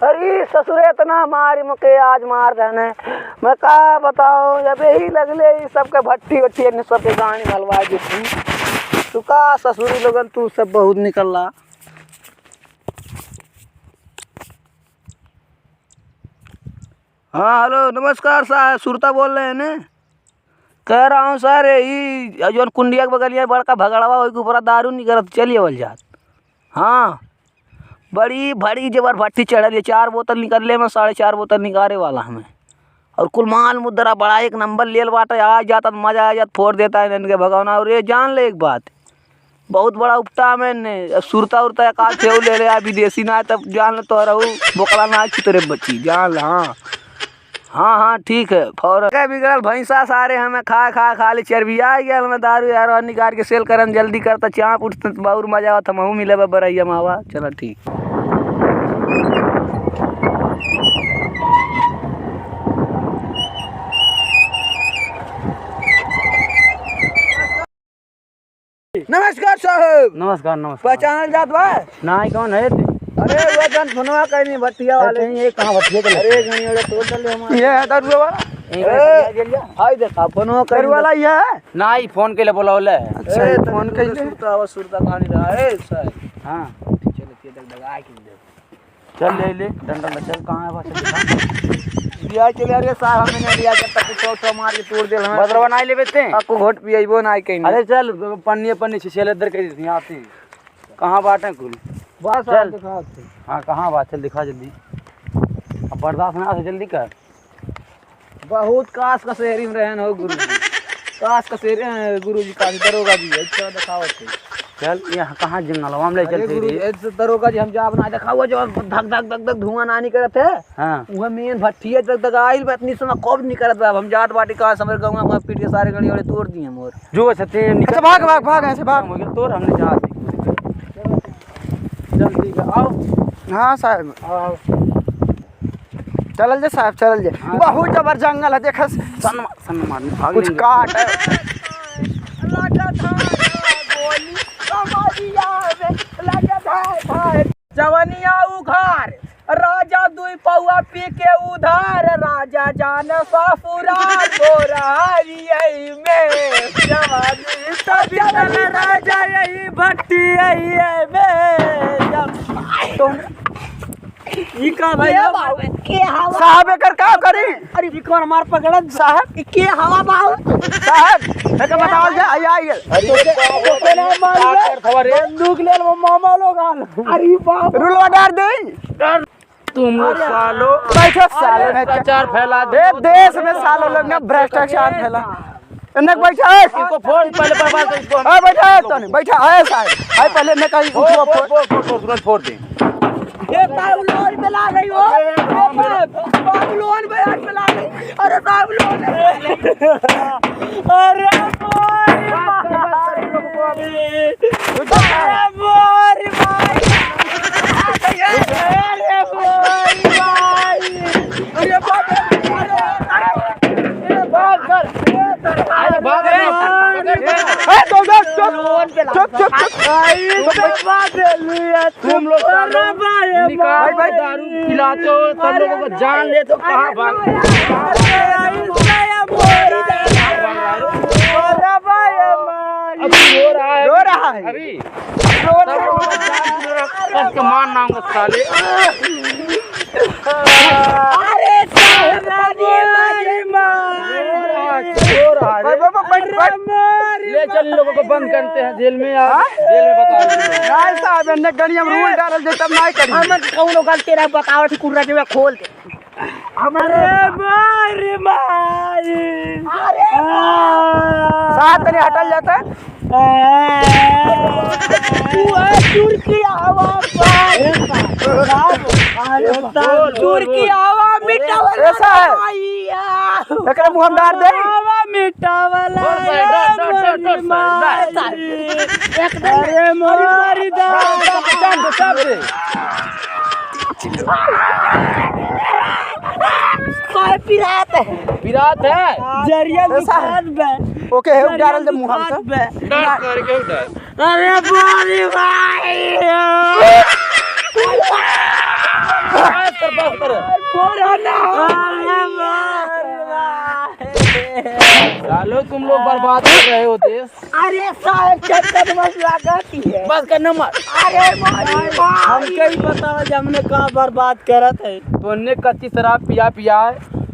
अरे ससुरे इतना मारी मुके आज मार देने मैं का बताओ जब यही लगले सबके भट्टी वट्टी सबके गाड़ी भलवा दी तू का ससुरी लोगन तू सब बहुत निकल रहा। हाँ हेलो नमस्कार साहब सुरता बोल रहे हैं ने कह रहा हूँ सर यही जो कुंडिया के बगलिया बड़का भगड़वा वही के ऊपर दारू नहीं करत चलिए बोल जात। हाँ बड़ी बड़ी जबर भट्टी चढ़ल है 4 बोतल निकलने में 4.5 बोतल निकाले वाला हमें और कुल माल मुद्रा बड़ा एक नंबर लेल बाटा आ जाता मजा आ जाता फोड़ देता है इनके भगवाना। और ये जान ले एक बात बहुत बड़ा उपटा मैंने सुरता उरता काल थे ले ले विदेशी ना तब जान ले तो रहू बोकला ना तेरे बच्ची जान ले। हाँ हाँ हाँ ठीक है फौरन क्या बिगड़ल भैंसा सारे हमें खा खाली चर्बिया आ गया हमें दारू यार निकाल के सेल करन जल्दी करता चाँप उठते बहुत मजा आता महू मिले बरैया मावा चलो ठीक। नमस्कार साहब। नमस्कार नमस्कार। पहचानल जात बा नाई कौन है ते? अरे वो जन सुनवा कहीं नहीं भट्टिया वाले ये कहाँ भट्टिया के? अरे गणी वाले तोड़ डाले हमारे ये है दारू वाला। हाय देखा फोनवा दारू वाला ये है नाई फोन के लिए बोला बोले। अच्छा फोन के लिए सुरता कहानी रहा है सर। हाँ चलो ये दगदगा के दे चल ले डंडा ले चल कहाँ है बस दिया चले। अरे साहब हमने दिया जब तक तो मार के तोड़ देल हम बदरवा नाई ले बेते आपको घोट पिएबो ना कहीं। अरे चल पन्नी से छेले दर के दी आती कहाँ बाटे कुल बस चल दिखा। हाँ कहाँ बात चल दिखा जल्दी अब बर्दाश्त ना से जल्दी कर। बहुत काश का शहरी में रहन हो गुरु जी काश का शहरी गुरु जी का दरोगा जी अच्छा दिखाओ चल यहाँ कहाँ जंगल हम ले चलते गुरु जी दरोगा जी हम जा अपना दिखाओ जो धक धक धक धक धुआं ना नहीं करत है। हाँ वह मेन भट्टिया तक तक आइल इतनी समय कब नहीं करत हम जात बाटी का समझ गऊंगा पीट के सारे गड़ी वाले तोड़ दिए मोर जो सते अच्छा भाग भाग भाग ऐसे भाग हो गया तोड़ हमने जहाँ जल्दी आओ। हाँ साहब आओ चल जे साहब चल जे बहुत जबर जंगल है देखा सन मारने भाग कुछ काट है। जवनिया उघार राजा दुई पौआ पी के उधार राजा जान ससुराल बोरारी में जवानी तब राजा यही भट्टी यही में तो ई का भाई के हवा साहब एकर का करी? अरे ई कौन मार पकड़त साहब के हवा बाहु साहब एकर बताओ जे आई अरे ना मार बंदूक ले लो मामा लोग आल अरे बाप रुलवा डार दे तुम लोग सालो बैठो साले ने भ्रष्टाचार फैला दे देश में सालों लोग ने भ्रष्टाचार फैला इन्हें बैठा इनको फोन पहले बर्बाद कर इसको हां बैठा तो नहीं बैठा है साहब हाय पहले ने कहीं तुरंत फोड़ दे ये बाबुलोन पे ला गई हो बाबुलोन पे आज ला गई अरे बाबुलोन अरे मोरी भाई अरे मोरी भाई अरे बाप रे भाग कर अरे भाग ए चुप तुम लोग निकाल भाई दारू पिलाते हो सब लोगों को जान ले तो कहाँ भाग रो रहा है अभी मान नाम साले ले चल लोगों को बंद करते हैं जेल में यार जेल में बताओ नहीं साहब ने गड़िया में रूल डाल दे तब नहीं करी हम कौनो गलती रे बताओ कि कुर्रा के खोल दे हमारे मारी मारी अरे साहब तने हटल जाता चूर की आवाज चूर की आवाज मिटावल ऐसा है एकरा मुंह हम डाल दे मिटावल अरे मारी दा पिरात है विराट है जरिया निकाल बे ओके है डाल दे मुंह हम से डर करके उधर अरे बोली भाई सालो तुम लोग बर्बाद कर रहे हो देश। अरे साहब चक्कर बस लगाती है बस कर नंबर अरे हमके ही बताओ जे हमने कहाँ बर्बाद करत है तोने कच्ची शराब पिया पिया है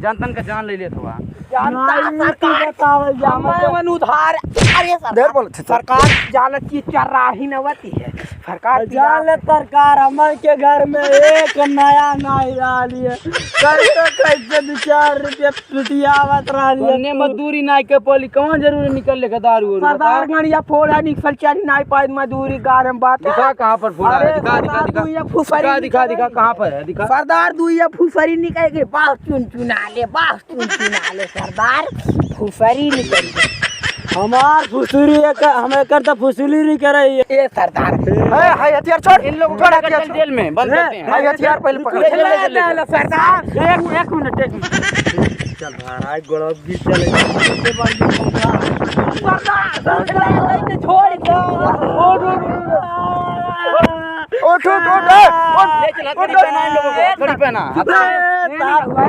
जनतन का जान ले लेत हुआ बताओ जे मन उधार अरे देर बोल सरकार जानत की चर्राही नवती है सरकार जान ले सरकार हमर के घर में एक नया नाई डाली है कैसे 4 रुपया पिटियावत रही तोने मजदूरी नाई के पली कौन जरूरी निकल ले दारू सरदार गणिया फोड़ा निकल चली नाई पाई मजदूरी गारम बात दिखा कहाँ पर फोड़ा है दिखा दिखा दिखा दिखा दिखा कहाँ पर है दिखा सरदार दुइया फुफरी निकल गई बाह चुन चुना ले सरदार फुफरी निकल गई हमार फुसुरी हमें करता फुसुली नहीं कर रही है ए सरदार हाय हथियार छोड़ इन लोगों को हथियार जेल में बंद करते हैं हाय हथियार पहले पकड़ सरदार एक मिनट चल भाई गोलब भी चले छोड़ घड़ी पहना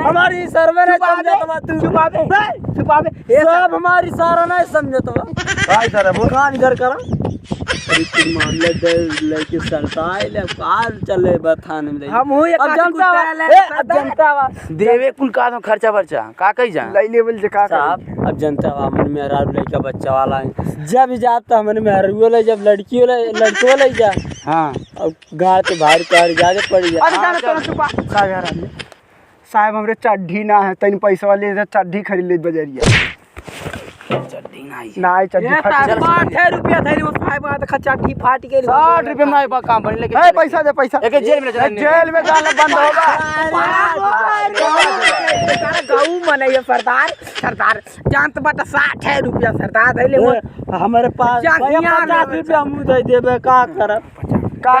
हमारी सर्वे ने समझा तू छुपावे सब हमारी सारा नहीं समझे तो भाई सर वो कान इधर करा मामले दे लेके सरताई ले कार चले बथाने में हम हो अब जनता देवे कुल का खर्चा वर्चा का कही जा लाई लेवल जे का साहब अब जनता मन में हरारू लड़का बच्चा वाला है जब जाता हमने में हरारू ले जब लड़कियों ले जा हां अब गाड़ के बाहर कर जाके पड़ जा अरे जाने तो छुपा साहब हमरे चड्ढी ना है तनी पैसा वाले चड्ढी खरीद ले बजरिया नाई चड्ढी चल 8 रुपया थैली वो साहब का खच्चा ठी फाट के 60 रुपए में नाई काम बन लेके पैसा दे पैसा एक जेल में चला जेल में जाना बंद होगा गाँव मने ये सरदार जानत बटा 60 रुपया सरदार थैले हमारे पास 50 रुपया हम दे देबे का करब का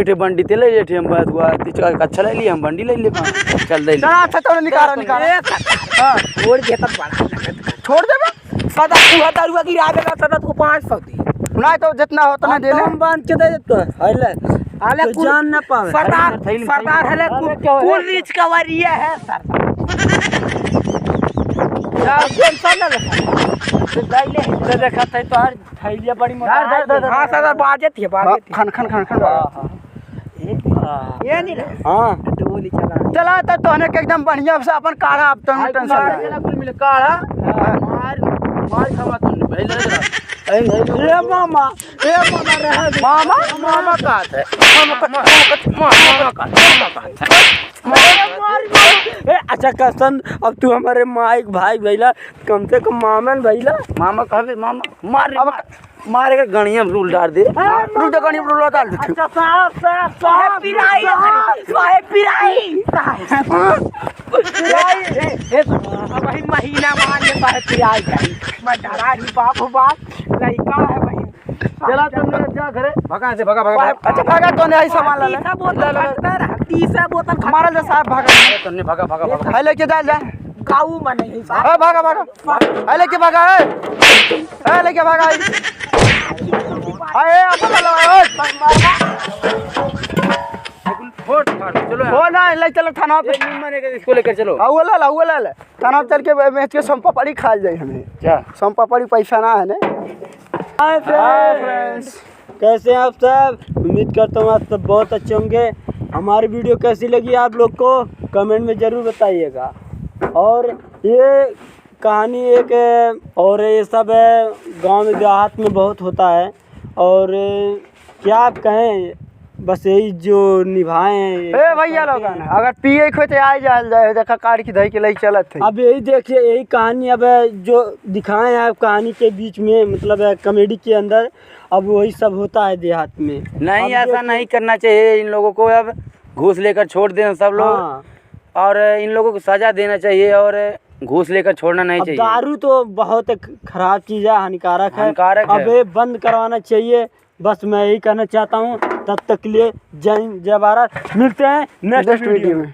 एठे बंडी ते ले एठे हम बात हुआ तीसरा कच्चा ले लिए हम बंडी ले ले चल दे चल अच्छा तो निकाल हां छोड़ के तब बड़ा छोड़ देबे सदा 2000 रुपया गिरा देगा सदा को 500 दी नहीं तो जितना होता ना दे ले हम बांध के दे देतो हले हाले तो जान ना पावे सरदार हले कुल रीच कवरिया है सरदार टेंशन ना ले देखा था तो हर थैलिया बड़ी मोटा हां सरदार बाजत है बाजत खन ये नहीं हां डोली चला तो तोने के एकदम बढ़िया से अपन काढ़ा अब तो टेंशन चला कुल मिले काढ़ा मार खावा तुमने पहले ए मामा रह मामा का है अच्छा कसन अब तू हमारे माइक भाई भैला कम से कम मामन भैला मामा कहबे मामा मारे के गणिया रूल डाल दे रूल दे गणिया रूल डाल दे अच्छा साहब पिराई अब ही महीना मान ले साहब पिराई मैं डरा ही बाप लड़का है भाई चला तुम जा घरे भगा से भगा अच्छा भागा तो नहीं सामान ले तीसरा बोतल हमारा ले साहब भागा तुमने भगा है लेके जा गाऊ मने ही ए भागा है लेके भागा है लेके भागा अरे अपन लो फोड़ चलो हो ना ले चलो थाना पे निमने के इसको लेकर चलो वो ले थाना चल के मैच के संपा पड़ी खा जाए हमें क्या संपा पड़ी पैसा ना है ना हाय फ्रेंड्स कैसे हैं आप सब उम्मीद करता हूँ आप सब बहुत अच्छे होंगे हमारी वीडियो कैसी लगी आप लोग को कमेंट में ज़रूर बताइएगा और ये कहानी एक और ये सब गांव में देहात में बहुत होता है और क्या आप कहें बस यही जो निभाएं भैया लोग अगर पिए खोते आ जाए देखा कार की दही के लिए चलत थे अब यही देखिए यही कहानी अब जो दिखाए हैं कहानी के बीच में मतलब कॉमेडी के अंदर अब वही सब होता है देहात में नहीं ऐसा नहीं करना चाहिए इन लोगों को अब घूस लेकर छोड़ दें सब लोग और इन लोगों को सजा देना चाहिए और घूस लेकर छोड़ना नहीं चाहिए। दारू तो बहुत खराब चीज़ है हानिकारक है अब बंद करवाना चाहिए बस मैं यही कहना चाहता हूँ। तब तक के लिए जय हिंद, जय भारत। मिलते हैं नेक्स्ट वीडियो में।